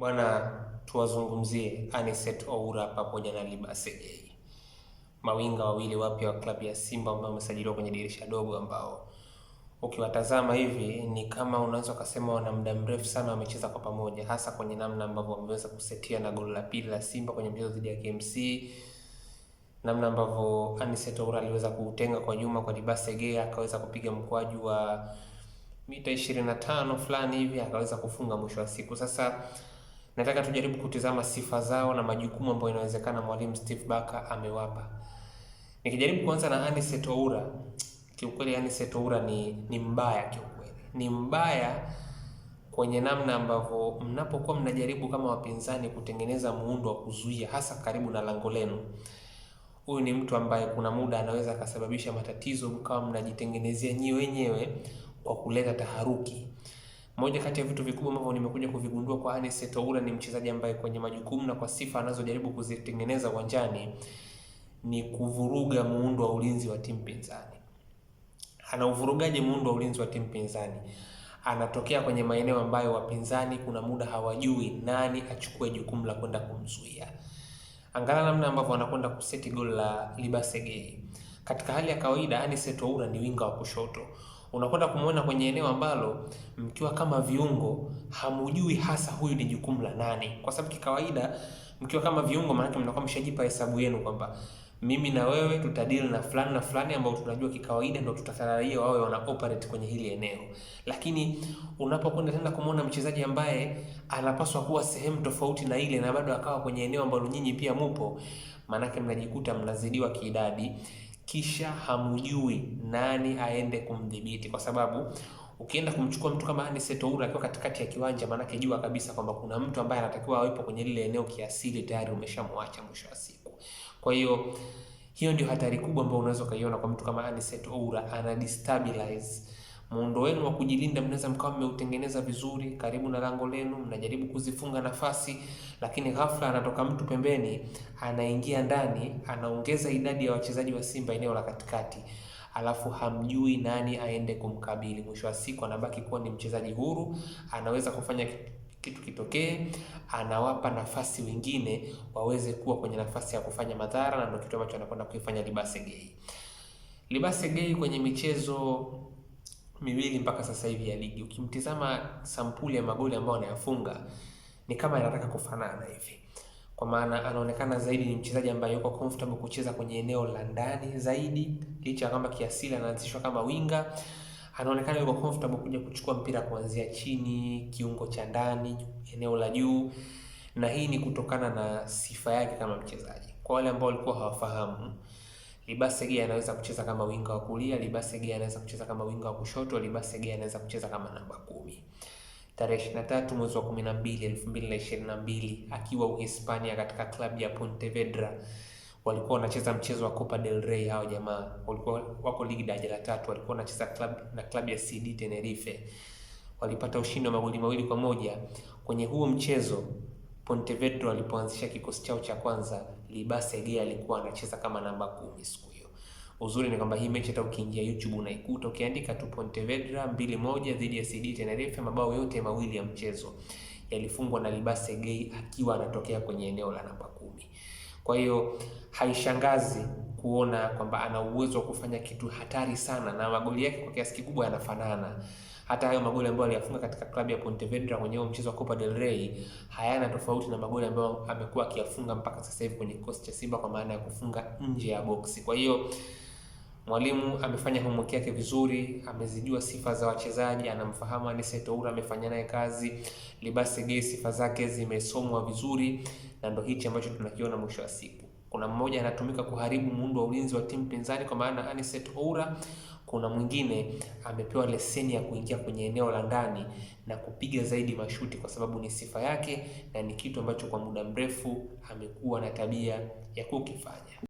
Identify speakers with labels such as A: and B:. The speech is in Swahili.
A: Bwana, tuwazungumzie Anicet Oura pamoja na Libase Gay, mawinga wawili wapya wa klabu ya Simba ambao wamesajiliwa kwenye dirisha dogo, ambao ukiwatazama hivi ni kama unaweza kusema wana muda mrefu sana wamecheza kwa pamoja, hasa kwenye namna ambavyo wameweza kusetia na goli la pili la Simba kwenye mchezo dhidi ya KMC, namna ambavyo Anicet Oura aliweza kuutenga kwa nyuma kwa Libase Gay, akaweza kupiga mkwaju wa mita 25 fulani hivi, akaweza kufunga mwisho wa siku. Sasa nataka tujaribu kutizama sifa zao na majukumu ambayo inawezekana mwalimu Steve Barker amewapa. Nikijaribu kuanza na Anicet Oura, kiukweli Anicet Oura ni mbaya kiukweli. Ni mbaya kwenye namna ambavyo mnapokuwa mnajaribu kama wapinzani kutengeneza muundo wa kuzuia hasa karibu na lango lenu. Huyu ni mtu ambaye kuna muda anaweza akasababisha matatizo kama mnajitengenezea nyi wenyewe kwa kuleta taharuki. Moja kati ya vitu vikubwa ambavyo nimekuja kuvigundua kwa Anicet Oura, ni mchezaji ambaye kwenye majukumu na kwa sifa anazojaribu kuzitengeneza uwanjani ni kuvuruga muundo wa ulinzi wa timu pinzani. Anauvurugaje muundo wa ulinzi wa timu pinzani? Anatokea kwenye maeneo ambayo wapinzani kuna muda hawajui nani achukue jukumu la kwenda kumzuia. Angalia namna ambavyo anakwenda kuseti goli la Libase Gay. Katika hali ya kawaida Anicet Oura ni winga wa kushoto. Unakwenda kumuona kwenye eneo ambalo mkiwa kama viungo hamujui hasa huyu ni jukumu la nani, kwa sababu kikawaida mkiwa kama viungo maana mnakuwa mshajipa hesabu yenu kwamba mimi na wewe tutadili na fulani na fulani ambao tunajua kikawaida ndio tutatarajia wawe wana operate kwenye hili eneo. Lakini unapokwenda tena kumuona mchezaji ambaye anapaswa kuwa sehemu tofauti na ile na bado akawa kwenye eneo ambalo nyinyi pia mupo, maana mnajikuta mnazidiwa kiidadi, kisha hamujui nani aende kumdhibiti, kwa sababu ukienda kumchukua mtu kama Anicet Oura akiwa katikati ya kiwanja, maana jua kabisa kwamba kuna mtu ambaye anatakiwa awepo kwenye lile eneo kiasili, tayari umeshamwacha mwisho wa siku. Kwa hiyo ndio hatari kubwa ambayo unaweza kaiona kwa mtu kama Anicet Oura. Ana destabilize muundo wenu wa kujilinda. Mnaweza mkawa mmeutengeneza vizuri karibu na lango lenu, mnajaribu kuzifunga nafasi, lakini ghafla anatoka mtu pembeni, anaingia ndani, anaongeza idadi ya wachezaji wa Simba eneo la katikati, alafu hamjui nani aende kumkabili. Mwisho wa siku anabaki kuwa ni mchezaji huru, anaweza kufanya kitu kitokee, anawapa nafasi wengine waweze kuwa kwenye nafasi ya kufanya madhara, na ndio kitu ambacho anakwenda kuifanya Libase Gay. Libase Gay kwenye michezo miwili mpaka sasa hivi ya ligi, ukimtizama sampuli ya magoli ambayo anayafunga ni kama yanataka kufanana hivi, kwa maana anaonekana zaidi ni mchezaji ambaye yuko comfortable kucheza kwenye eneo la ndani zaidi, licha kama kiasili anaanzishwa kama winga. Anaonekana yuko comfortable kuja kuchukua mpira kuanzia chini, kiungo cha ndani, eneo la juu, na hii ni kutokana na sifa yake kama mchezaji. Kwa wale ambao walikuwa hawafahamu, Libase Gay anaweza kucheza kama winga wa kulia, Libase Gay anaweza kucheza kama winga wa kushoto, Libase Gay anaweza kucheza kama namba 10. Tarehe 23 mwezi wa 12 2022 akiwa Uhispania katika klabu ya Pontevedra, walikuwa wanacheza mchezo wa Copa del Rey. Hao jamaa walikuwa wako ligi daraja la 3, walikuwa wanacheza klabu ya CD Tenerife. Walipata ushindi wa magoli 2-1 kwenye huo mchezo. Pontevedra walipoanzisha kikosi chao cha kwanza, Libase Gay alikuwa anacheza kama namba 10 siku hiyo. Uzuri ni kwamba hii mechi hata ukiingia YouTube unaikuta, ukiandika tu Pontevedra 2-1 dhidi ya CD Tenerife, mabao yote mawili ya mchezo yalifungwa na Libase Gay akiwa anatokea kwenye eneo la namba 10. Kwa hiyo haishangazi kuona kwamba ana uwezo wa kufanya kitu hatari sana, na magoli yake kwa kiasi kikubwa yanafanana. Hata hayo magoli ambayo aliyafunga katika klabu ya Pontevedra kwenye mchezo wa Copa del Rey hayana tofauti na magoli ambayo amekuwa akiyafunga mpaka sasa hivi kwenye kikosi cha Simba, kwa maana ya kufunga nje ya boksi. Kwa hiyo mwalimu amefanya homework yake vizuri, amezijua sifa za wachezaji, anamfahamu Anicet Oura, amefanya naye kazi. Libase Gay sifa zake zimesomwa vizuri, na ndio hichi ambacho tunakiona mwisho wa siku. Kuna mmoja anatumika kuharibu muundo wa ulinzi wa timu pinzani kwa maana Anicet Oura, kuna mwingine amepewa leseni ya kuingia kwenye eneo la ndani na kupiga zaidi mashuti, kwa sababu ni sifa yake na ni kitu ambacho kwa muda mrefu amekuwa na tabia ya kukifanya.